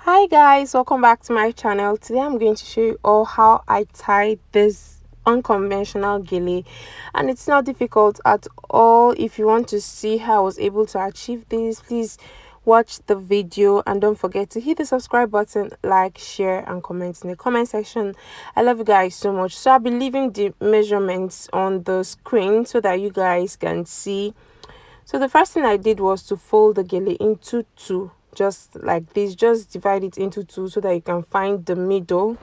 Hi guys, welcome back to my channel. Today I'm going to show you all how I tie this unconventional gele, and it's not difficult at all. If you want to see how I was able to achieve this, please watch the video and don't forget to hit the subscribe button, like, share and comment in the comment section. I love you guys so much. So I'll be leaving the measurements on the screen so that you guys can see. So the first thing I did was to fold the gele into two, just like this. Just divide it into two so that you can find the middle.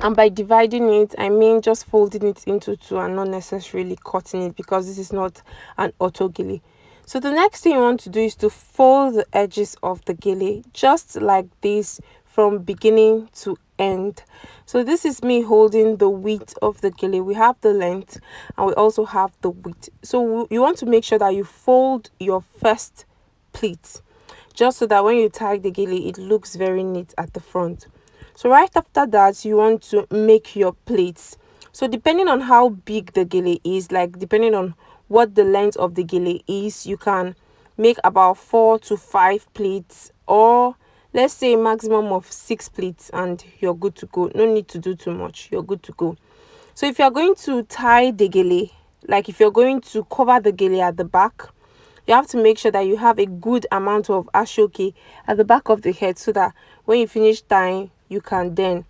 And by dividing it, I mean just folding it into two and not necessarily cutting it, because this is not an auto gele. So the next thing you want to do is to fold the edges of the gele just like this from beginning to end. So this is me holding the width of the gele. We have the length and we also have the width. So you want to make sure that you fold your first pleat, just so that when you tie the gele, it looks very neat at the front. So right after that, you want to make your pleats. So depending on how big the gele is, like depending on what the length of the gele is, you can make about 4 to 5 pleats, or let's say a maximum of 6 pleats, and you're good to go. No need to do too much, you're good to go. So if you're going to tie the gele, like if you're going to cover the gele at the back, you have to make sure that you have a good amount of ashoke at the back of the head, so that when you finish tying, you can then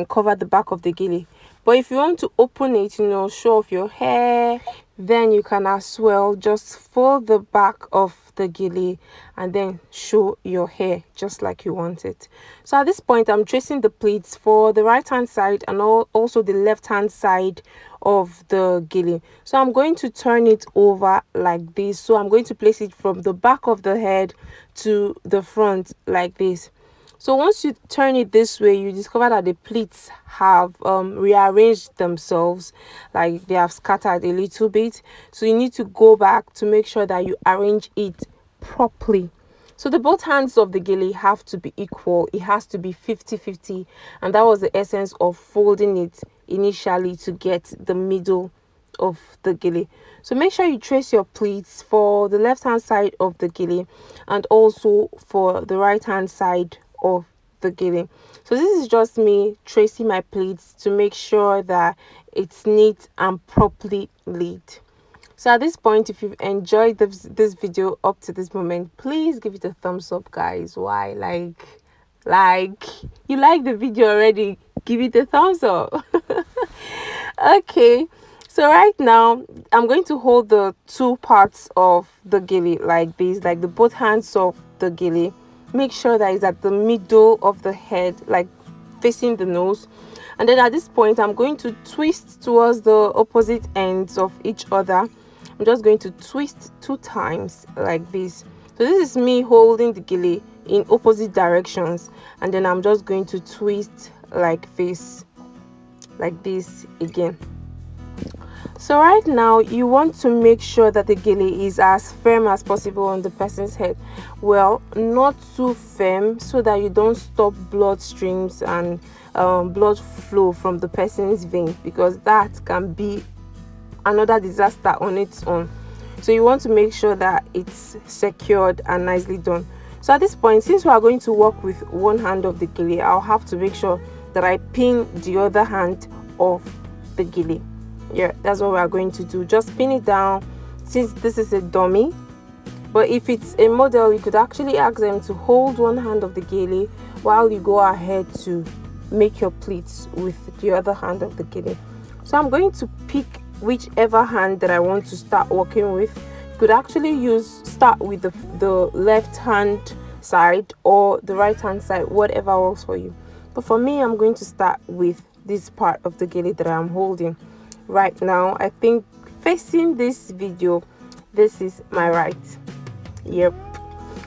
cover the back of the gele. But if you want to open it, show off your hair, then you can as well just fold the back of the gele and then show your hair just like you want it. So at this point, I'm tracing the pleats for the right hand side and also the left hand side of the gele. So I'm going to turn it over like this. So I'm going to place it from the back of the head to the front like this. So once you turn it this way, you discover that the pleats have rearranged themselves, like they have scattered a little bit. So you need to go back to make sure that you arrange it properly. So the both hands of the gele have to be equal. It has to be 50-50, and that was the essence of folding it initially, to get the middle of the gele. So make sure you trace your pleats for the left hand side of the gele and also for the right hand side of the gele. So this is just me tracing my pleats to make sure that it's neat and properly laid. So at this point, if you've enjoyed this video up to this moment, please give it a thumbs up, guys. Why? Like you like the video already, give it a thumbs up. Okay, so right now I'm going to hold the two parts of the gele like this, like the both hands of the gele. Make sure that it's at the middle of the head, like facing the nose. And then at this point, I'm going to twist towards the opposite ends of each other. I'm just going to twist 2 times like this. So this is me holding the gele in opposite directions, and then I'm just going to twist like this again. So right now, you want to make sure that the gele is as firm as possible on the person's head. Well, not too firm, so that you don't stop blood streams and blood flow from the person's vein, because that can be another disaster on its own. So you want to make sure that it's secured and nicely done. So at this point, since we are going to work with one hand of the gele, I'll have to make sure that I pin the other hand of the gele. Yeah, that's what we are going to do. Just pin it down, since this is a dummy. But if it's a model, you could actually ask them to hold one hand of the gele while you go ahead to make your pleats with the other hand of the gele. So I'm going to pick whichever hand that I want to start working with. You could actually start with the left hand side or the right hand side, whatever works for you. But for me, I'm going to start with this part of the gele that I'm holding right now. I think facing this video, this is my right. Yep.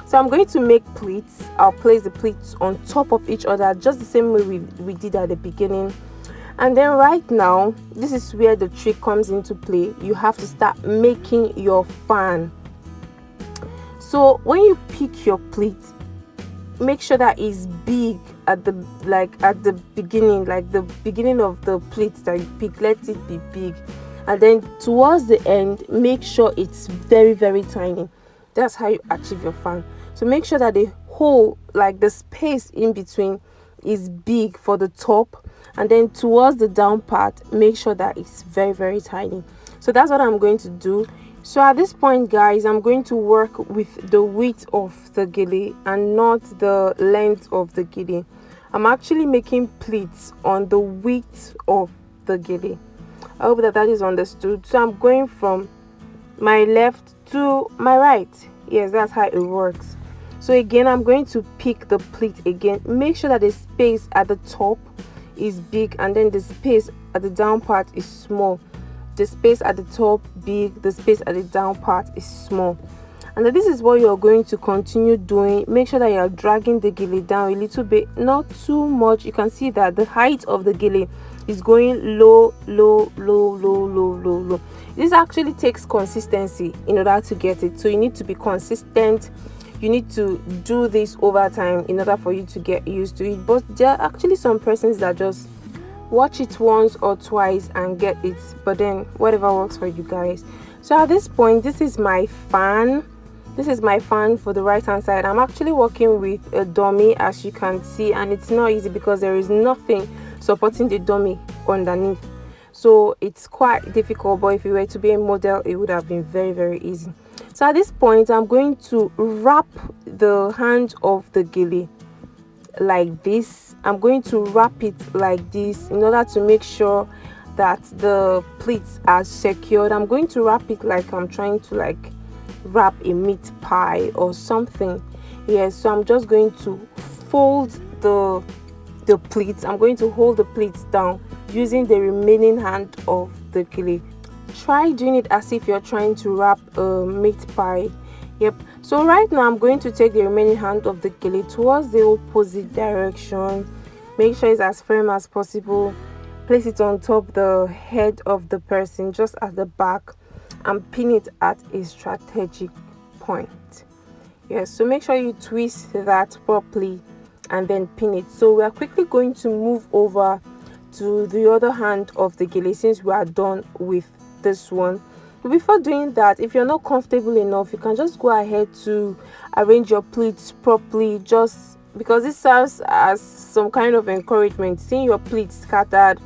So I'm going to make pleats. I'll place the pleats on top of each other, just the same way we did at the beginning. And then right now, this is where the trick comes into play. You have to start making your fan. So when you pick your pleat, make sure that it's big at the beginning, like the beginning of the pleat that you pick, let it be big. And then towards the end, make sure it's very, very tiny. That's how you achieve your fan. So make sure that the hole, like the space in between, is big for the top, and then towards the down part, make sure that it's very, very tiny. So that's what I'm going to do. So at this point, guys, I'm going to work with the width of the gele and not the length of the gele. I'm actually making pleats on the width of the gele. I hope that that is understood. So I'm going from my left to my right. Yes, that's how it works. So again, I'm going to pick the pleat again. Make sure that the space at the top is big, and then the space at the down part is small. The space at the top big, the space at the down part is small. And then this is what you're going to continue doing. Make sure that you're dragging the gele down a little bit, not too much. You can see that the height of the gele is going low, low, low, low, low, low, low. This actually takes consistency in order to get it. So you need to be consistent. You need to do this over time in order for you to get used to it. But there are actually some persons that just watch it once or twice and get it, but then whatever works for you guys. So at this point, this is my fan. This is my fan for the right hand side. I'm actually working with a dummy, as you can see, and it's not easy because there is nothing supporting the dummy underneath. So it's quite difficult, but if you were to be a model, it would have been very, very easy. So at this point, I'm going to wrap the hand of the gele like this. I'm going to wrap it like this in order to make sure that the pleats are secured. I'm going to wrap it like I'm trying to like wrap a meat pie or something. Yes, so I'm just going to fold the pleats. I'm going to hold the pleats down using the remaining hand of the gele. Try doing it as if you're trying to wrap a meat pie. Yep. So right now I'm going to take the remaining hand of the gele towards the opposite direction. Make sure it's as firm as possible. Place it on top the head of the person, just at the back, and pin it at a strategic point. Yes, so make sure you twist that properly and then pin it. So we are quickly going to move over to the other hand of the gele since we are done with this one. But before doing that, if you're not comfortable enough, you can just go ahead to arrange your pleats properly, just because this serves as some kind of encouragement. Seeing your pleats scattered,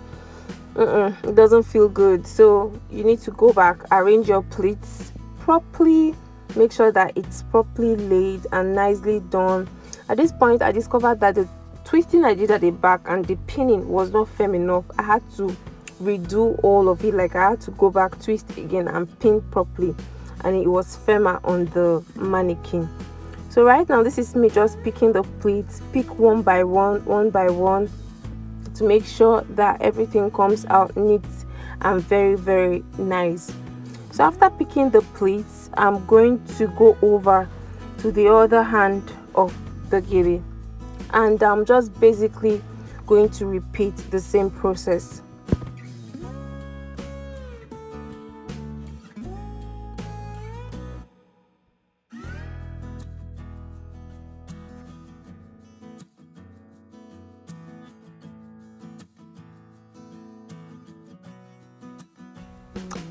it doesn't feel good. So you need to go back, arrange your pleats properly, make sure that it's properly laid and nicely done. At this point, I discovered that the twisting I did at the back and the pinning was not firm enough. I had to redo all of it. Like I had to go back, twist again, and pin properly, and it was firmer on the mannequin. So right now, this is me just picking the pleats, pick one by one, to make sure that everything comes out neat and very, very nice. So after picking the pleats, I'm going to go over to the other hand of the gele, and I'm just basically going to repeat the same process.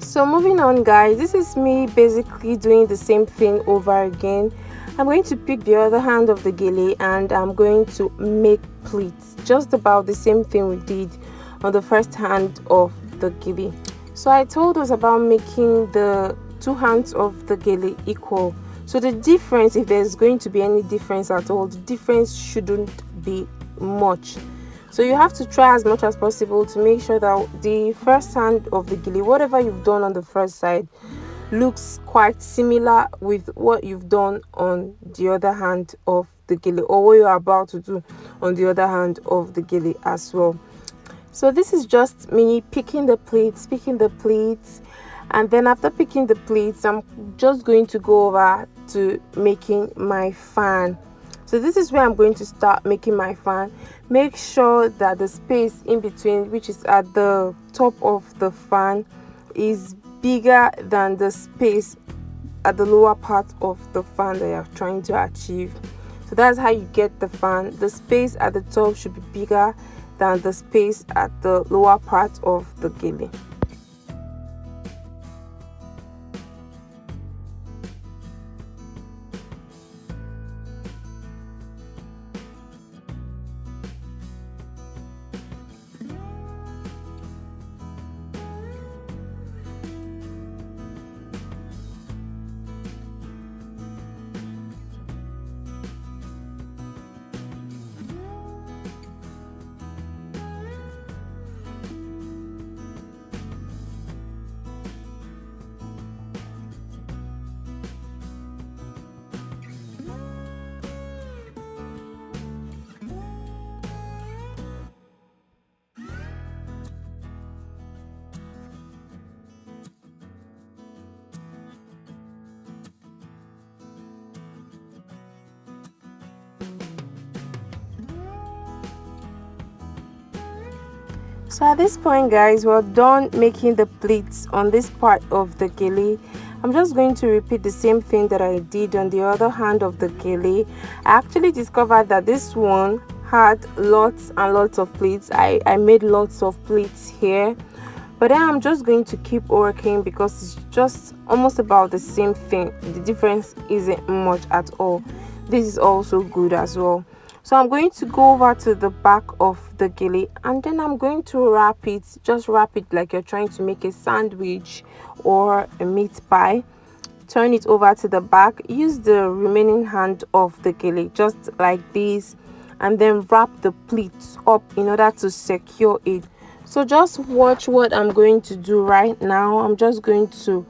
So moving on, guys, this is me basically doing the same thing over again. I'm going to pick the other hand of the gele and I'm going to make pleats, just about the same thing we did on the first hand of the gele. So I told us about making the two hands of the gele equal. So the difference, if there's going to be any difference at all, the difference shouldn't be much. So you have to try as much as possible to make sure that the first hand of the gele, whatever you've done on the first side, looks quite similar with what you've done on the other hand of the gele, or what you're about to do on the other hand of the gele as well. So this is just me picking the pleats, and then after picking the pleats, I'm just going to go over to making my fan. So this is where I'm going to start making my fan. Make sure that the space in between, which is at the top of the fan, is bigger than the space at the lower part of the fan that you're trying to achieve. So that's how you get the fan. The space at the top should be bigger than the space at the lower part of the gele. So at this point, guys, we're done making the pleats on this part of the gele. I'm just going to repeat the same thing that I did on the other hand of the gele. I actually discovered that this one had lots and lots of pleats. I made lots of pleats here, but then I'm just going to keep working because it's just almost about the same thing. The difference isn't much at all. This is also good as well. So I'm going to go over to the back of the gele, and then I'm going to wrap it. Just wrap it like you're trying to make a sandwich or a meat pie. Turn it over to the back. Use the remaining hand of the gele just like this, and then wrap the pleats up in order to secure it. So just watch what I'm going to do right now. I'm just going to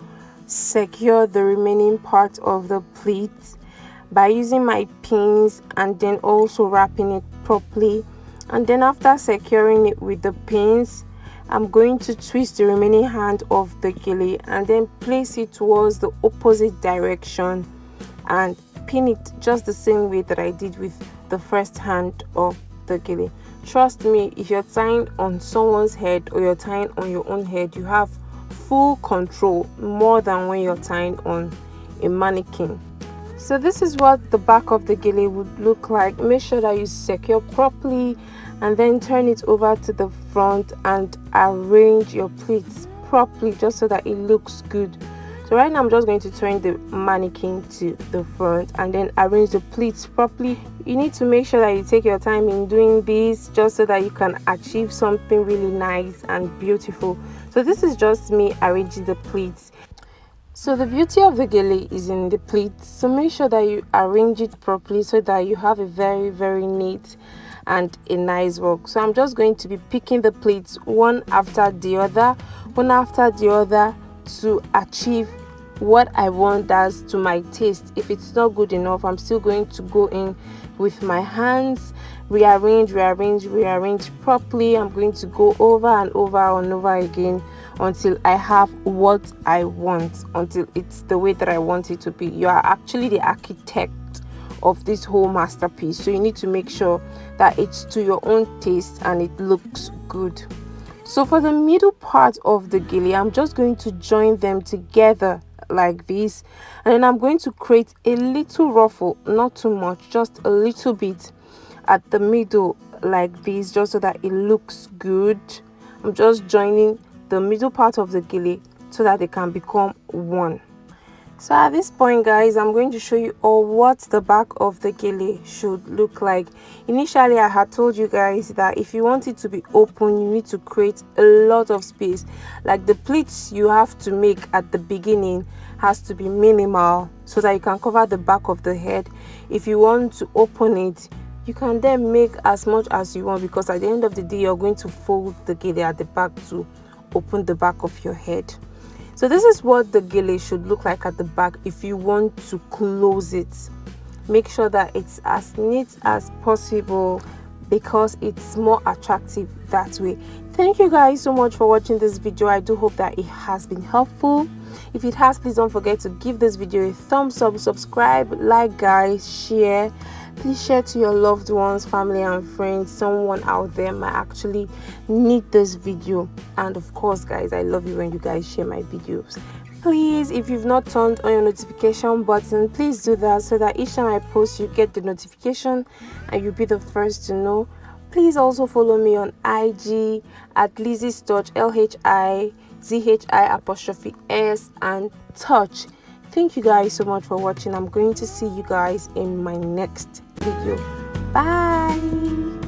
secure the remaining part of the pleat by using my pins and then also wrapping it properly. And then after securing it with the pins, I'm going to twist the remaining hand of the gele and then place it towards the opposite direction and pin it just the same way that I did with the first hand of the gele. Trust me, if you're tying on someone's head or you're tying on your own head, you have full control more than when you're tying on a mannequin. So this is what the back of the gele would look like. Make sure that you secure properly and then turn it over to the front and arrange your pleats properly just so that it looks good. So right now I'm just going to turn the mannequin to the front and then arrange the pleats properly. You need to make sure that you take your time in doing this just so that you can achieve something really nice and beautiful. So this is just me arranging the pleats. So the beauty of the gele is in the pleats, so make sure that you arrange it properly so that you have a very neat and a nice work. So I'm just going to be picking the pleats one after the other to achieve what I want as to my taste. If it's not good enough, I'm still going to go in with my hands, rearrange properly. I'm going to go over and over again until I have what I want, until it's the way that I want it to be. You are actually the architect of this whole masterpiece, so you need to make sure that it's to your own taste and it looks good. So for the middle part of the gele, I'm just going to join them together like this, and then I'm going to create a little ruffle, not too much, just a little bit at the middle like this, just so that it looks good. I'm just joining the middle part of the gele so that they can become one. So at this point, guys, I'm going to show you all what the back of the gele should look like. Initially, I had told you guys that if you want it to be open, you need to create a lot of space. Like the pleats you have to make at the beginning has to be minimal so that you can cover the back of the head. If you want to open it, you can then make as much as you want, because at the end of the day, you're going to fold the gele at the back to open the back of your head. So this is what the gele should look like at the back. If you want to close it, make sure that it's as neat as possible because it's more attractive that way. Thank you guys so much for watching this video. I do hope that it has been helpful. If it has, please don't forget to give this video a thumbs up, subscribe, like, guys, share. Please share to your loved ones, family and friends. Someone out there might actually need this video. And of course, guys, I love you when you guys share my videos. Please, if you've not turned on your notification button, please do that so that each time I post, you get the notification and you'll be the first to know. Please also follow me on IG at Lizzie's Touch, LHIZHI_S and Touch. Thank you guys so much for watching. I'm going to see you guys in my next video. Bye.